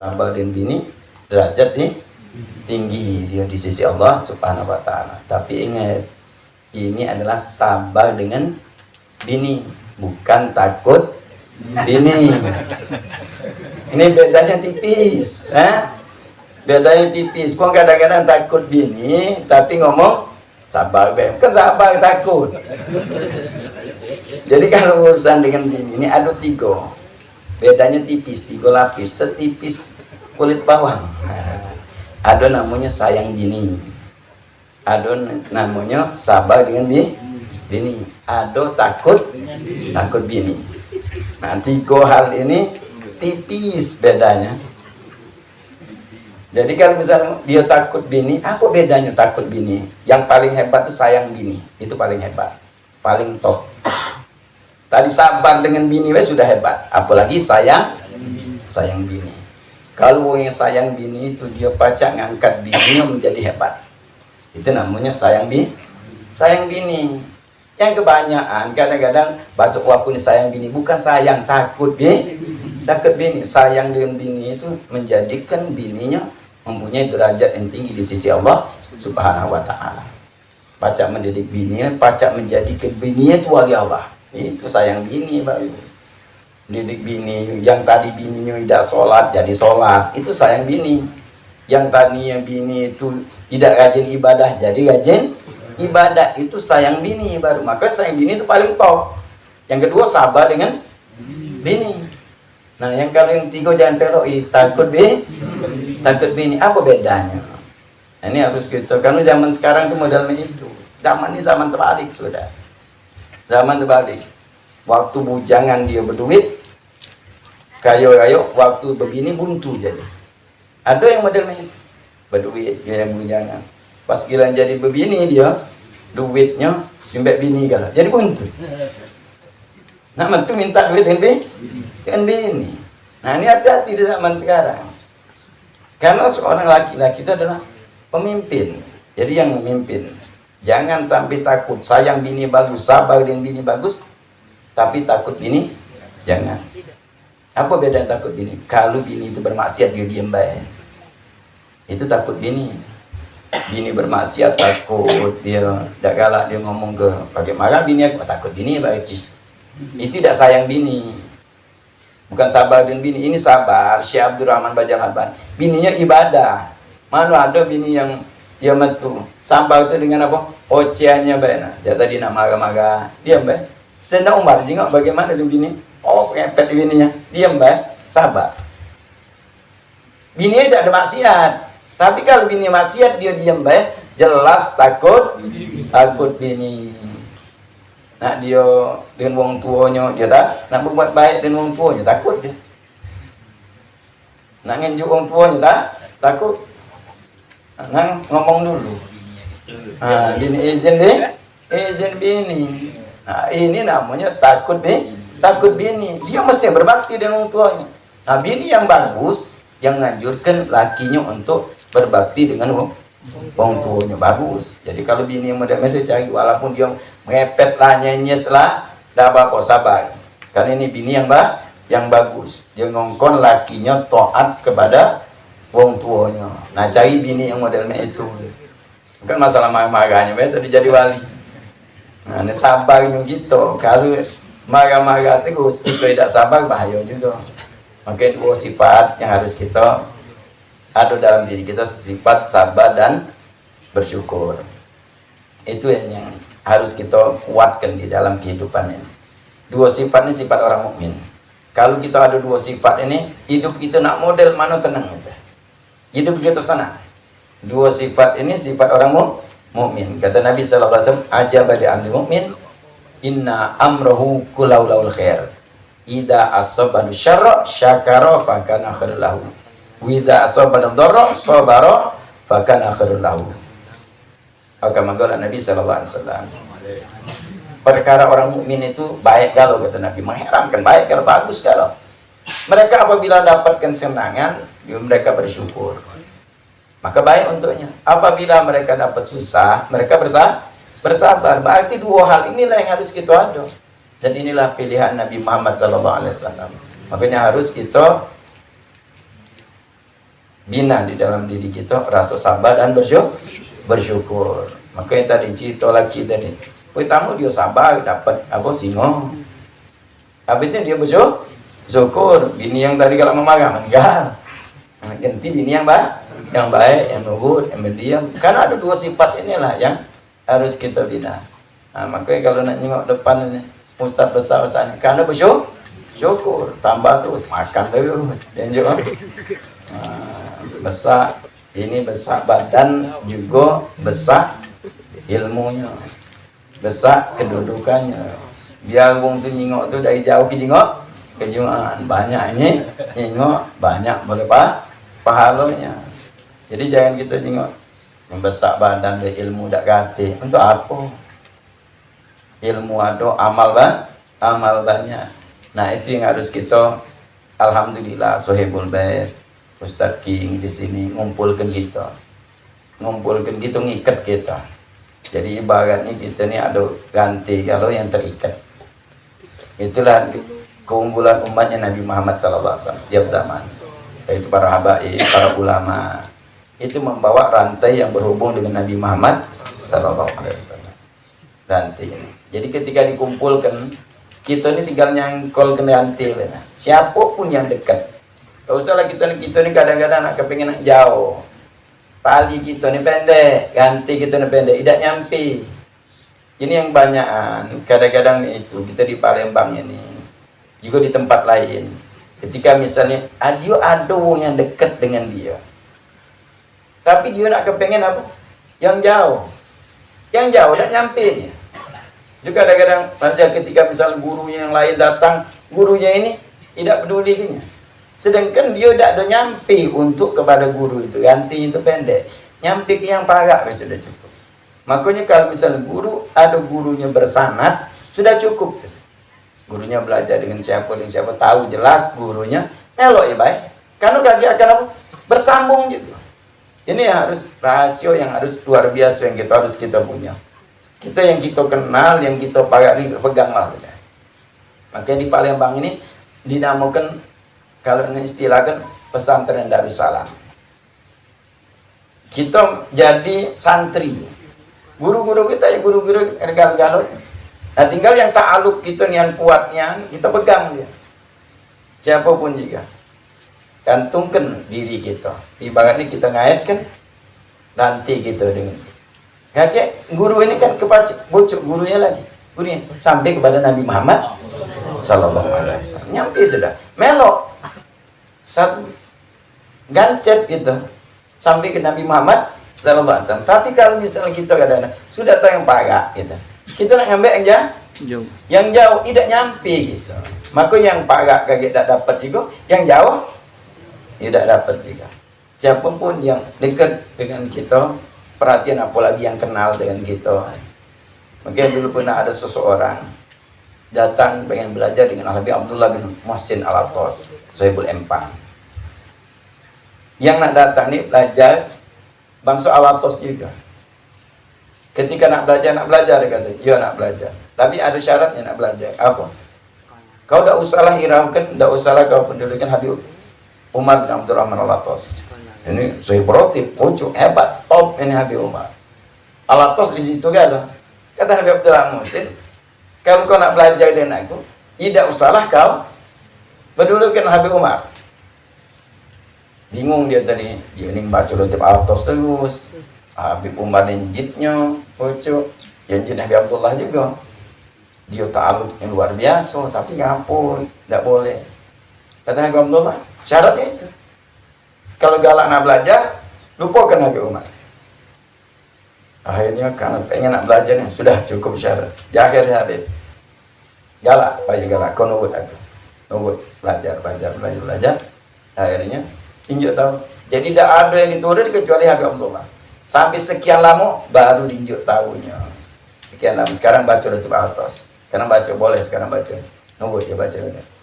sabar dan bini derajat tinggi dia di sisi Allah Subhanahu wa taala. Tapi ingat, ini adalah sabar dengan bini, bukan takut bini. Ini bedanya tipis, bedanya tipis. Pun kadang-kadang takut bini tapi ngomong sabar, kan sabar takut. Jadi kalau urusan dengan bini ini ada 3. Bedanya tipis, 3 lapis, setipis kulit bawang. Ada namanya sayang bini, ada namanya sabar dengan bini, ada takut bini. Nah, 3 hal ini tipis bedanya. Jadi kalau misalnya dia takut bini, apa bedanya takut bini? Yang paling hebat itu sayang bini, itu paling hebat, paling top. Tadi sabar dengan bini sudah hebat, apalagi sayang bini. Kalau yang sayang bini itu dia pacak ngangkat bini menjadi hebat, itu namanya sayang bini. Yang kebanyakan kadang-kadang baca walaupun sayang bini, bukan sayang, takut bini. Sayang dengan bini itu menjadikan bininya mempunyai derajat yang tinggi di sisi Allah Subhanahu wa taala. Pacak mendidik bini, pacak menjadikan bininya itu wali Allah. Itu sayang bini baru. Didik bini, yang tadi bininya tidak sholat jadi sholat, itu sayang bini. Yang tadinya bini itu tidak rajin ibadah jadi rajin ibadah, itu sayang bini baru. Maka sayang bini itu paling top. Yang kedua sabar dengan bini. Nah, yang kalau yang 3 jangan peloi, takut bini. Apa bedanya? Nah, ini harus kita, karena zaman sekarang itu modelnya itu. Zaman ini zaman terbalik sudah. Zaman terbalik. Waktu bujangan dia berduit, kayo-kayo, waktu berbini buntu jadi. Ada yang modelnya itu, berduit dia yang bujangan. Pas gila jadi berbini dia, duitnya nyumbek bini kalau jadi buntu. Nah, mentu minta duit dengan bini. Nah, ini hati-hati di zaman sekarang. Karena seorang laki-laki itu adalah pemimpin. Jadi yang memimpin. Jangan sampai takut, sayang bini bagus, sabar dengan bini bagus, tapi takut bini jangan. Apa beda takut bini? Kalau bini itu bermaksiat dia diam baik, itu takut bini. Bini bermaksiat takut, dia tidak galak, dia ngomong ke pakai marah bini, aku takut bini baik. Itu tidak sayang bini, bukan sabar dengan bini. Ini sabar. Syekh Abdurrahman Bajalaban, bininya ibadah. Mana ada bini yang dia metu sabar itu dengan apa? Ocehannya baik. Dia tadi nak marah-marah, diam baik. Sayyidina Umar jengok bagaimana dia bini? Oh, pepet bininya, diam baik, sabar. Bininya tidak ada maksiat. Tapi kalau bini maksiat dia diam baik, jelas takut bini. Nak dia dengan wong tuanya dia tak nak berbuat baik dengan wong tuanya takut dia. Nak ngenjuk wong tuanya takut. Nah, ngomong dulu. Bini izin bini. Nah, ini namanya takut bini. Dia mesti berbakti dengan orang tuanya. Nah, bini yang bagus yang menganjurkan lakinya untuk berbakti dengan orang tuanya bagus. Jadi kalau bini yang muda itu cari, walaupun dia mepet lah, nyenyes lah, dah apa sabar. Karena ini bini yang bagus. Dia ngongkon lakinya taat kepada wong tuanya. Nah, cari bini yang modelnya itu. Bukan masalah marah-marahnya, tadi jadi wali. Nah, ini sabarnya gitu. Kalau marah-marah terus, kita tidak sabar, bahaya juga. Maka 2 sifat yang harus kita ada dalam diri kita, sifat sabar dan bersyukur. Itu yang harus kita kuatkan di dalam kehidupan ini. 2 sifat ini sifat orang mukmin. Kalau kita ada 2 sifat ini, hidup kita nak model mana tenang udah. Hidup kita senang. 2 sifat ini sifat orang mukmin. Kata Nabi sallallahu alaihi wasallam, ajaba li amri mukmin, inna amrahu kullu khair. Idza asabadu syarra syakara fa kana khairul lahu. Wa idza asabadu dharra sabara fa kana khairul lahu. Kama qala Nabi sallallahu alaihi wasallam. Perkara orang mukmin itu baik kalau kata Nabi, mengherankan baik kalau bagus kalau. Mereka apabila dapatkan kesenangan, mereka bersyukur. Maka baik untuknya. Apabila mereka dapat susah, mereka bersabar. Berarti 2 hal inilah yang harus kita ada. Dan inilah pilihan Nabi Muhammad SAW. Makanya harus kita bina di dalam diri kita rasa sabar dan bersyukur. Makanya tadi cerita laki tadi, pertama dia sabar dapat apa singo, habisnya dia bersyukur. Bini yang tadi kalau memarah meninggal, ganti bini yang baik, yang lembut, yang berdiam. Karena ada dua sifat inilah yang harus kita bina. Nah, makanya kalau nak nengok depan ini ustaz besar-besar, karena bersyukur, tambah terus makan terus dan juga besar ini, besar badan juga, besar ilmunya, besar kedudukannya. Biar wong tu nyingok tu dari jauh ke jingok kejuaan banyak ini nyingok banyak boleh pahalanya. Jadi jangan kita nyingok yang besar badan dan ilmu dak gati untuk apa? Ilmu ada amal banyak. Nah itu yang harus kita, alhamdulillah Sohibul Bait Ustaz King di sini ngumpulkan kita, ngikat kita. Jadi ibaratnya kita ni ada ganti kalau yang terikat. Itulah keunggulan umatnya Nabi Muhammad SAW setiap zaman. Yaitu para habaib, para ulama itu membawa rantai yang berhubung dengan Nabi Muhammad SAW. Rantai ini. Jadi ketika dikumpulkan, kita ni tinggal nyangkol ke rantai. Siapapun yang dekat. Tak usahlah kita ni kadang-kadang nak kepengen nak jauh. Tali kita ni pendek, ganti kita ni pendek, tidak nyampe. Ini yang banyakan. Kadang-kadang itu kita di Palembang ini, juga di tempat lain. Ketika misalnya dia ada orang yang dekat dengan dia, tapi dia nak kepengen apa? Yang jauh tak nyampe dia. Juga kadang-kadang ketika misalnya gurunya yang lain datang, gurunya ini tidak peduli ke nya. Sedangkan dia tak ada nyampe untuk kepada guru itu, ganti itu pendek, nyampe ke yang parak sudah cukup. Makanya kalau misalnya guru ada gurunya bersanad sudah cukup. Gurunya belajar dengan siapa tahu jelas gurunya melok ya baik. Karena kaki akan apa? Bersambung juga. Ini harus rasio yang harus luar biasa yang harus kita punya. Kita yang kita kenal, yang kita parak ini peganglah. Makanya di Palembang ini dinamakan, kalau ini istilahkan, pesantren Darussalam. Kita jadi santri. Guru-guru kita ya guru-guru regal-galot. Nah tinggal yang ta'aluk kita yang kuatnya, kita pegang dia. Siapapun juga. Gantungkan diri kita. Ibaratnya kita ngaitkan, nanti kita dengan dia. Kakek, guru ini kan bocok gurunya lagi. Gurunya sampai kepada Nabi Muhammad Sallallahu Alaihi Wasallam. Nyampe sudah. Melok. Satu gancet gitu sampai ke Nabi Muhammad SAW. Tapi kalau misalnya kita kadang sudah tahu yang parak gitu, kita nak ngambil yang jauh tidak nyampe gitu. Maka yang parak kaget tak dapat juga, yang jauh tidak dapat juga. Siapapun yang dekat dengan kita, perhatian apalagi yang kenal dengan kita. Mungkin dulu pernah ada seseorang datang pengen belajar dengan Habib Abdullah bin Muhsin Al-Atos, Sohibul Empang. Yang nak datang ni belajar bangsa Al-Atos juga. Ketika nak belajar dia kata, ya nak belajar. Tapi ada syaratnya nak belajar. Apa? Kau tak usahlah hiraukan, tak usahlah kau pendudukan Habib Umar bin Abdurrahman Al-Atos. Ini Sohib Rotib, pucuk, hebat, top ini Habib Umar. Al-Atos di situ kan. Kata Habib Abdurrahman Muhsin, kalau kau nak belajar dengan aku, tidak usahlah kau pedulukan Habib Umar. Bingung dia tadi, dia ni baca Rotib Al-Atos terus. Habib Umar ninjitnya, pucuk. Yang jin Habib Abdullah juga. Dia ta'aluk yang luar biasa, tapi ngapun, tidak boleh. Kata Habib Abdullah, syaratnya itu. Kalau galak nak belajar, lupakan Habib Umar. Akhirnya karena pengen nak belajar ni, sudah cukup syarat. Di akhirnya Habib, galak, baju galak, kau nubut aku. Nubut, belajar. Akhirnya, tinjuk tahu. Jadi tidak ada yang diturut kecuali Habib Abdullah. Sampai sekian lama, baru tinjuk tahunya. Sekian lama, sekarang baca Rotib Al-Atos. Sekarang baca, boleh sekarang baca. Nubut, dia baca.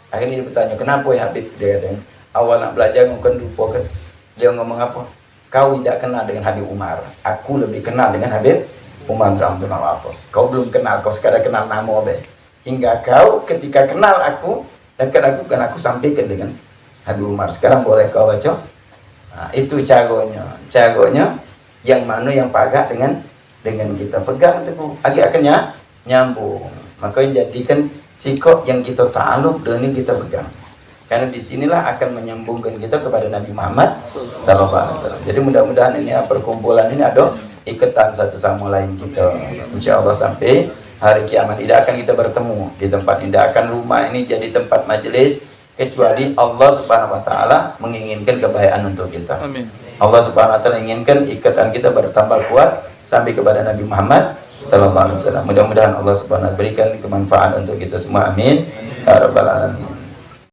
Akhirnya dia bertanya, kenapa ya Habib? Dia katanya, awal nak belajar, mungkin lupa kan. Dia ngomong apa? Kau tidak kenal dengan Habib Umar. Aku lebih kenal dengan Habib Umar bin Abdurrahman Al-Atos. Kau belum kenal, kau sekarang kenal nama be. Hingga kau ketika kenal aku, dekat aku, kan aku sampaikan dengan Habib Umar. Sekarang boleh kau baca Nah, itu caranya yang mana yang pagar dengan kita pegang teguh, akhirnya nyambung. Makanya jadikan sikap yang kita ta'aluk dan ini kita pegang. Karena disinilah akan menyambungkan kita kepada Nabi Muhammad SAW. Jadi mudah-mudahan ini perkumpulan ini ada ikatan satu sama lain kita. Insya Allah sampai hari kiamat tidak akan kita bertemu di tempat ini. Tidak akan rumah ini jadi tempat majelis kecuali Allah Subhanahu Wa Taala menginginkan kebaikan untuk kita. Amin. Allah Subhanahu Wa Taala inginkan ikatan kita bertambah kuat sampai kepada Nabi Muhammad SAW. Mudah-mudahan Allah Subhanahu Wa Taala berikan kemanfaatan untuk kita semua. Amin. Ya Rabbal Alamin.